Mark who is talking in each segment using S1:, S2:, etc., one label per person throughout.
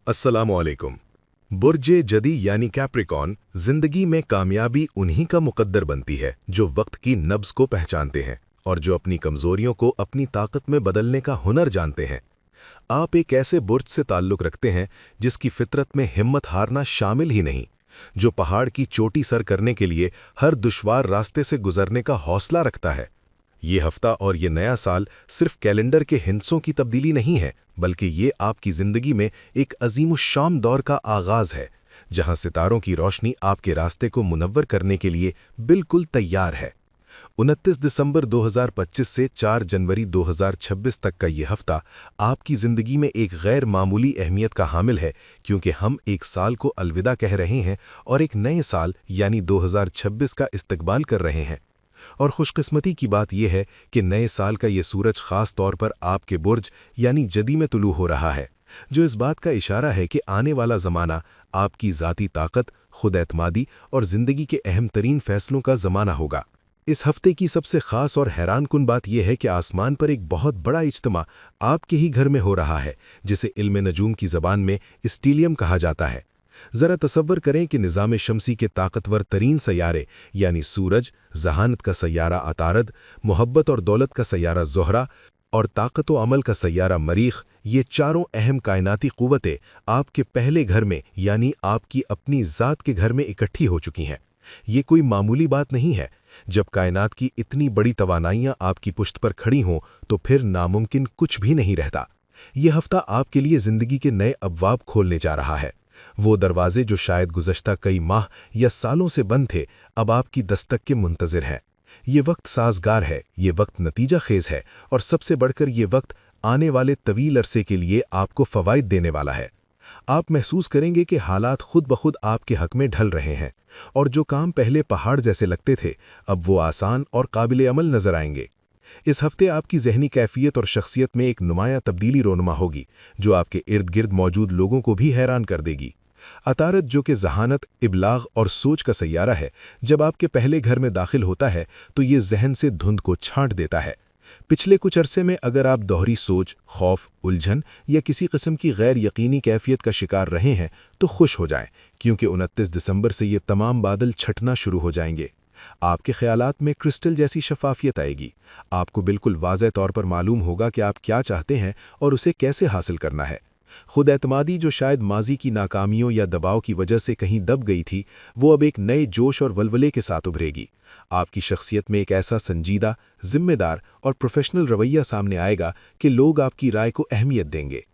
S1: अस्सलामुअलैकुम। बुर्ज जदी यानी कैप्रिकॉर्न जिंदगी में कामयाबी उन्हीं का मुकद्दर बनती है जो वक्त की नब्ज को पहचानते हैं और जो अपनी कमजोरियों को अपनी ताकत में बदलने का हुनर जानते हैं। आप एक ऐसे बुर्ज से ताल्लुक रखते हैं जिसकी फितरत में हिम्मत हारना शामिल ही नहीं, जो पहाड़ की चोटी सर करने के लिए हर दुश्वार रास्ते से गुजरने का हौसला रखता है। ये हफ्ता और ये नया साल सिर्फ कैलेंडर के हिस्सों की तब्दीली नहीं है, बल्कि ये आपकी जिंदगी में एक अजीमुश्शान दौर का आगाज है, जहां सितारों की रोशनी आपके रास्ते को मुनव्वर करने के लिए बिल्कुल तैयार है। 29 दिसंबर 2025 से 4 जनवरी 2026 तक का ये हफ्ता आपकी जिंदगी में एक गैर मामूली अहमियत का हामिल है, क्योंकि हम एक साल को अलविदा कह रहे हैं और एक नए साल यानी 2026 का इस्तकबाल कर रहे हैं। और खुशकिस्मती की बात यह है कि नए साल का ये सूरज खास तौर पर आपके बुर्ज यानी जदी में तुलू हो रहा है, जो इस बात का इशारा है कि आने वाला ज़माना आपकी ज़ाती ताकत, खुद-एतमादी और ज़िंदगी के अहम तरीन फैसलों का ज़माना होगा। इस हफ्ते की सबसे ख़ास और हैरानकुन बात यह है कि आसमान पर एक बहुत बड़ा इज्तिमा आपके ही घर में हो रहा है, जिसे इल्म नजूम की ज़बान में स्टीलियम कहा जाता है। ज़रा तसव्वुर करें कि निज़ाम शमसी के ताकतवर तरीन सैयारे यानी सूरज, जहानत का सैयारा अतारद, मोहब्बत और दौलत का सैयारा ज़ोहरा और ताकत व अमल का सैयारा मरीख, ये चारों अहम कायनाती क़ुव्वतें आपके पहले घर में यानी आपकी अपनी ज़ात के घर में इकट्ठी हो चुकी हैं। ये कोई मामूली बात नहीं है। जब कायनात की इतनी बड़ी तवानाइयाँ आपकी पुश्त पर खड़ी हों तो फिर नामुमकिन कुछ भी नहीं रहता। ये हफ्ता आपके लिए ज़िंदगी के नए अबवाब खोलने जा रहा है। वो दरवाजे जो शायद गुज़श्ता कई माह या सालों से बंद थे, अब आपकी दस्तक के मुंतज़िर हैं। ये वक्त साज़गार है, ये वक्त नतीजा खेज़ है और सबसे बढ़कर ये वक्त आने वाले तवील अरसे के लिए आपको फ़वाइद देने वाला है। आप महसूस करेंगे कि हालात खुद ब खुद आपके हक में ढल रहे हैं और जो काम पहले पहाड़ जैसे लगते थे, अब वो आसान और काबिल अमल नज़र आएंगे। इस हफ्ते आपकी ज़हनी कैफियत और शख्सियत में एक नुमाया तब्दीली रोनुमा होगी, जो आपके इर्द गिर्द मौजूद लोगों को भी हैरान कर देगी। अतारद, जो कि जहानत, इबलाग और सोच का सैयारा है, जब आपके पहले घर में दाखिल होता है तो ये जहन से धुंध को छांट देता है। पिछले कुछ अरसे में अगर आप दोहरी सोच, खौफ, उलझन या किसी किस्म की गैर यकीनी कैफियत का शिकार रहे हैं तो खुश हो जाएं, क्योंकि 29 दिसंबर से ये तमाम बादल छटना शुरू हो जाएंगे। आपके ख्यालात में क्रिस्टल जैसी शफाफियत आएगी। आपको बिल्कुल वाज़ेह तौर पर मालूम होगा कि आप क्या चाहते हैं और उसे कैसे हासिल करना है। खुद एतमादी, जो शायद माजी की नाकामियों या दबाव की वजह से कहीं दब गई थी, वो अब एक नए जोश और वलवले के साथ उभरेगी। आपकी शख्सियत में एक ऐसा संजीदा, जिम्मेदार और प्रोफेशनल रवैया सामने आएगा कि लोग आपकी राय को अहमियत देंगे।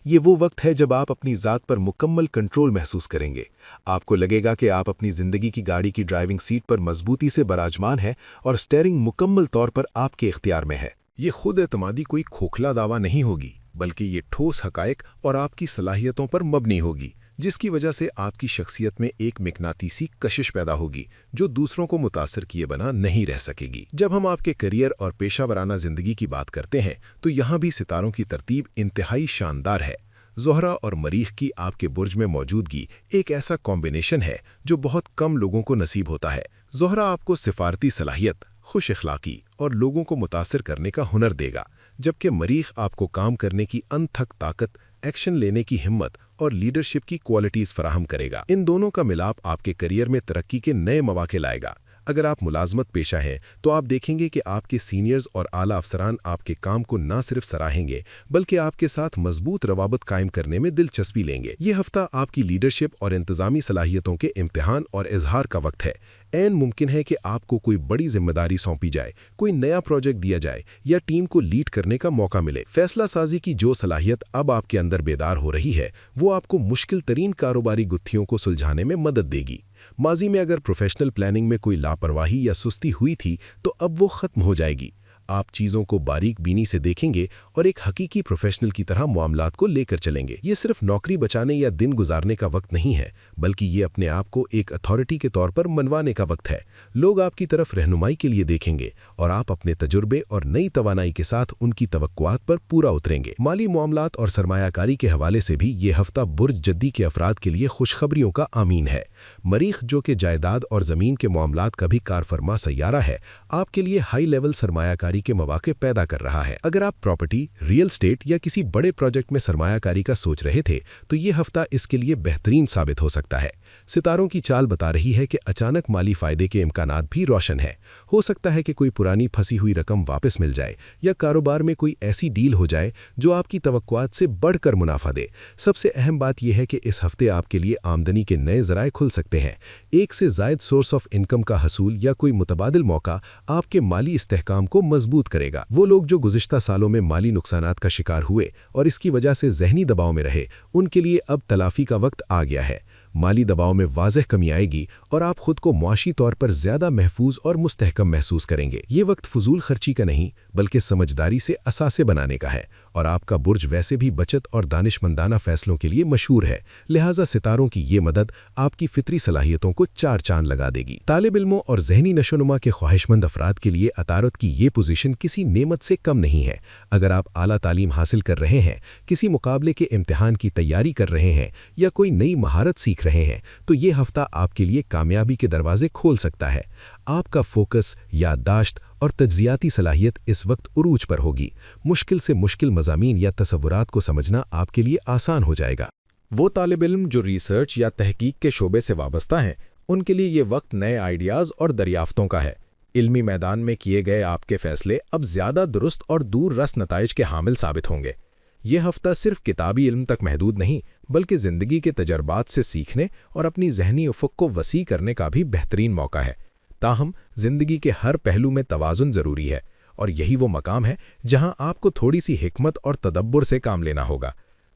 S1: ये वो वक्त है जब आप अपनी ज़ात पर मुकम्मल कंट्रोल महसूस करेंगे। आपको लगेगा कि आप अपनी ज़िंदगी की गाड़ी की ड्राइविंग सीट पर मजबूती से बराजमान हैं और स्टीयरिंग मुकम्मल तौर पर आपके इख्तियार में है।
S2: ये खुद एतमादी कोई खोखला दावा नहीं होगी, बल्कि ये ठोस हकायक और आपकी सलाहियतों पर मबनी होगी, जिसकी वजह से आपकी शख्सियत में एक मिकनातीसी कशिश पैदा होगी जो दूसरों को मुतासर किए बना नहीं रह सकेगी। जब हम आपके करियर और पेशा वराना ज़िंदगी की बात करते हैं तो यहाँ भी सितारों की तरतीब इंतहाई शानदार है। ज़ोहरा और मरीख की आपके बुर्ज में मौजूदगी एक ऐसा कॉम्बिनेशन है जो बहुत कम लोगों को नसीब होता है। ज़ोहरा आपको सिफारती सलाहियत, खुश अखलाकी और लोगों को मुतासर करने का हुनर देगा, जबकि मरीख आपको काम करने की अनथक ताकत, एक्शन लेने की हिम्मत और लीडरशिप की क्वालिटीज़ फराहम करेगा। इन दोनों का मिलाप आपके करियर में तरक्की के नए मौके लाएगा। अगर आप मुलाजमत पेशा हैं तो आप देखेंगे कि आपके सीनियर्स और आला अफसरान आपके काम को न सिर्फ सराहेंगे, बल्कि आपके साथ मजबूत रवाबत कायम करने में दिलचस्पी लेंगे। ये हफ्ता आपकी लीडरशिप और इंतज़ामी सलाहियतों के इम्तिहान और इजहार का वक्त है। ऐन मुमकिन है कि आपको कोई बड़ी जिम्मेदारी सौंपी जाए, कोई नया प्रोजेक्ट दिया जाए या टीम को लीड करने का मौका मिले। फैसला साजी की जो सलाहियत अब आपके अंदर बेदार हो रही है, वो आपको मुश्किल तरीन कारोबारी गुत्थियों को सुलझाने में मदद देगी। माजी में अगर प्रोफेशनल प्लानिंग में कोई लापरवाही या सुस्ती हुई थी तो अब वो ख़त्म हो जाएगी। आप चीज़ों को बारीक बीनी से देखेंगे और एक हकीकी प्रोफेशनल की तरह मामलात को लेकर चलेंगे। ये सिर्फ नौकरी बचाने या दिन गुजारने का वक्त नहीं है, बल्कि ये अपने आप को एक अथॉरिटी के तौर पर मनवाने का वक्त है। लोग आपकी तरफ रहनुमाई के लिए देखेंगे और आप अपने तजुर्बे और नई तवानाई के साथ उनकी तवक्कुआत पर पूरा उतरेंगे। माली मामलात और सरमायाकारी के हवाले से भी ये हफ्ता बुर्ज जद्दी के अफराद के लिए खुशखबरियों का आमीन है। मरीख, जो कि जायदाद और ज़मीन के मामलात का भी कारफरमा सैयारा है, आपके लिए हाई लेवल सरमायाकारी कमाई के मौके पैदा कर रहा है। अगर आप प्रॉपर्टी, रियल एस्टेट या किसी बड़े प्रोजेक्ट में सरमायाकारी का सोच रहे थे तो ये हफ्ता इसके लिए बेहतरीन साबित हो सकता है। सितारों की चाल बता रही है कि अचानक माली फायदे के इम्कानात भी रोशन है। हो सकता है कि कोई पुरानी फंसी हुई रकम वापस मिल जाए या कारोबार में कोई ऐसी डील हो जाए जो आपकी तवक्कुआत से बढ़कर मुनाफा दे। सबसे अहम बात यह है कि इस हफ्ते आपके लिए आमदनी के नए ज़राए खुल सकते हैं। एक से ज़ायद सोर्स ऑफ इनकम का हसूल या कोई मुतबादिल मौका आपके माली इस्तेहकाम को मजबूत करेगा। वो लोग जो गुज़िश्ता सालों में माली नुकसानात का शिकार हुए और इसकी वजह से ज़हनी दबाव में रहे, उनके लिए अब तलाफ़ी का वक्त आ गया है। माली दबाव में वाज़ेह कमी आएगी और आप खुद को मुआशी तौर पर ज़्यादा महफूज और मुस्तहकम महसूस करेंगे। ये वक्त फजूल खर्ची का नहीं बल्कि समझदारी से असासे बनाने का है और आपका बुर्ज वैसे भी बचत और दानिशमंदाना फ़ैसलों के लिए मशहूर है। लिहाजा सितारों की ये मदद आपकी फितरी सलाहियतों को चार चांद लगा देगी। तालिब इल्मों और ज़हनी नशोनुमा के ख्वाहिशमंद अफराद के लिए अतारत की ये पोजीशन किसी नेमत से कम नहीं है। अगर आप आला तालीम हासिल कर रहे हैं, किसी मुकाबले के इम्तिहान की तैयारी कर रहे हैं या कोई नई महारत सीख रहे हैं तो ये हफ्ता आपके लिए कामयाबी के दरवाजे खोल सकता है। आपका फोकस, याददाश्त और तज्जियाती सलाहियत इस वक्त उरूज पर होगी। मुश्किल से मुश्किल मज़ामीन या तसव्वुरात को समझना आपके लिए आसान हो जाएगा।
S3: वो तालिब इल्म जो रिसर्च या तहकीक के शोबे से वाबस्ता हैं, उनके लिए ये वक्त नए आइडियाज़ और दरियाफ्तों का है। इल्मी मैदान में किए गए आपके फ़ैसले अब ज़्यादा दुरुस्त और दूर रस नताइज के हामिल साबित होंगे। ये हफ्ता सिर्फ किताबी इल्म तक महदूद नहीं बल्कि ज़िंदगी के तजर्बात से सीखने और अपनी ज़हनी उफ़ुक़ को वसी करने का भी बेहतरीन मौका है। ताहम ज़िंदगी के हर पहलू में तवाज़ुन ज़रूरी है और यही वो मकाम है जहां आपको थोड़ी सी हिकमत और तदब्बुर से काम लेना होगा।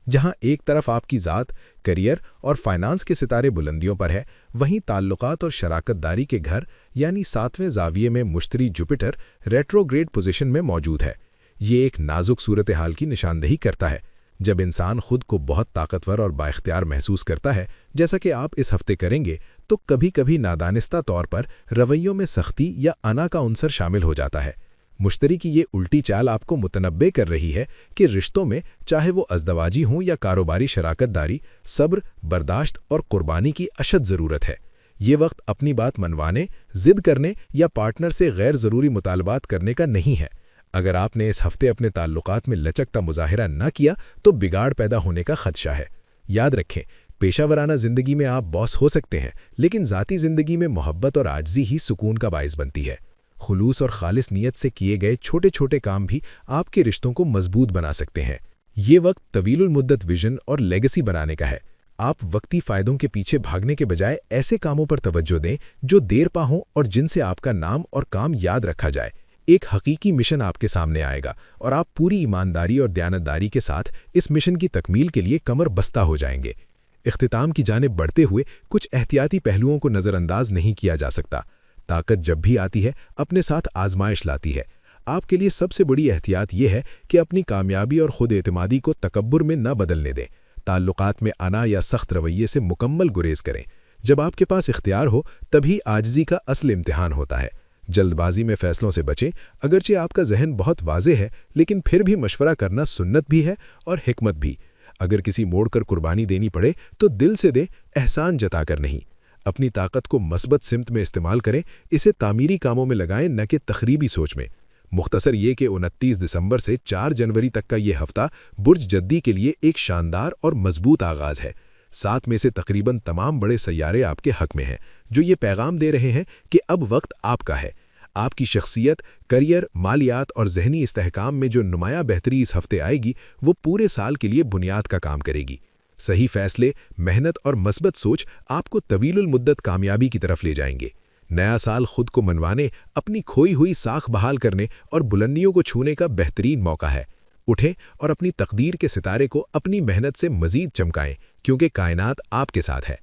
S3: जहां एक तरफ आपकी ज़ात, करियर और फाइनेंस के सितारे बुलंदियों पर है, वहीं ताल्लुकात और शराकतदारी के घर यानी 7वें ज़ाविये में मुश्तरी जुपिटर रेट्रोग्रेड पोजीशन में मौजूद है। ये एक नाजुक सूरत हाल की निशानदेही करता है। जब इंसान खुद को बहुत ताकतवर और बाइख्तियार महसूस करता है, जैसा कि आप इस हफ्ते करेंगे, तो कभी कभी नादानिस्ता तौर पर रवैयों में सख्ती या अना का उनसर शामिल हो जाता है। मुश्तरी की ये उल्टी चाल आपको मुतनब्बे कर रही है कि रिश्तों में, चाहे वो अज़दवाजी हों या कारोबारी शराकतदारी, सब्र, बर्दाश्त और कुर्बानी की अशद ज़रूरत है। ये वक्त अपनी बात मनवाने, ज़िद करने या पार्टनर से गैर ज़रूरी मुतालबात करने का नहीं है। अगर आपने इस हफ्ते अपने ताल्लुकात में लचक का मुजाहिरा न किया तो बिगाड़ पैदा होने का खदशा है। याद रखें, पेशावराना ज़िंदगी में आप बॉस हो सकते हैं, लेकिन ज़ाती ज़िंदगी में मोहब्बत और आजिज़ी ही सुकून का बाइस बनती है। खुलूस और खालिस नीयत से किए गए छोटे छोटे काम भी आपके रिश्तों को मजबूत बना सकते हैं। ये वक्त तवीलुल मुद्दत विजन और लेगेसी बनाने का है। आप वक्ती फ़ायदों के पीछे भागने के बजाय ऐसे कामों पर तवज्जो दें जो देर पा हों और जिनसे आपका नाम और काम याद रखा जाए। एक हकीकी मिशन आपके सामने आएगा और आप पूरी ईमानदारी और दयानतदारी के साथ इस मिशन की तकमील के लिए कमर बस्ता हो जाएंगे। इख्तिताम की जानिब बढ़ते हुए कुछ एहतियाती पहलुओं को नज़रअंदाज नहीं किया जा सकता। ताकत जब भी आती है अपने साथ आजमाइश लाती है। आपके लिए सबसे बड़ी एहतियात यह है कि अपनी कामयाबी और खुद एतमादी को तकब्बुर में न बदलने दें। ताल्लुकात में अना या सख्त रवैये से मुकम्मल गुरेज करें। जब आपके पास इख्तियार हो तभी आजिज़ी का असल इम्तिहान होता है। जल्दबाजी में फ़ैसलों से बचें। अगरचे आपका जहन बहुत वाज़े है, लेकिन फिर भी मशवरा करना सुन्नत भी है और हिकमत भी। अगर किसी मोड़ कर कुर्बानी देनी पड़े तो दिल से दें, एहसान जता कर नहीं। अपनी ताकत को मस्बत सिमत में इस्तेमाल करें, इसे तामीरी कामों में लगाएं, न कि तखरीबी सोच में। मुख्तसर ये कि 29 दिसंबर से 4 जनवरी तक का ये हफ्ता बुर्ज जद्दी के लिए एक शानदार और मजबूत आगाज़ है। 7 में से तकरीबन तमाम बड़े सैयारे आपके हक में हैं, जो ये पैगाम दे रहे हैं कि अब वक्त आपका है। आपकी शख्सियत, करियर, मालियात और ज़हनी इस्तेहकाम में जो नुमाया बेहतरी इस हफ्ते आएगी, वो पूरे साल के लिए बुनियाद का काम करेगी। सही फैसले, मेहनत और मस्बत सोच आपको तवीलुल मुद्दत कामयाबी की तरफ ले जाएंगे। नया साल खुद को मनवाने, अपनी खोई हुई साख बहाल करने और बुलंदियों को छूने का बेहतरीन मौका है। उठें और अपनी तकदीर के सितारे को अपनी मेहनत से मज़ीद चमकाएं, क्योंकि कायनात आपके साथ है।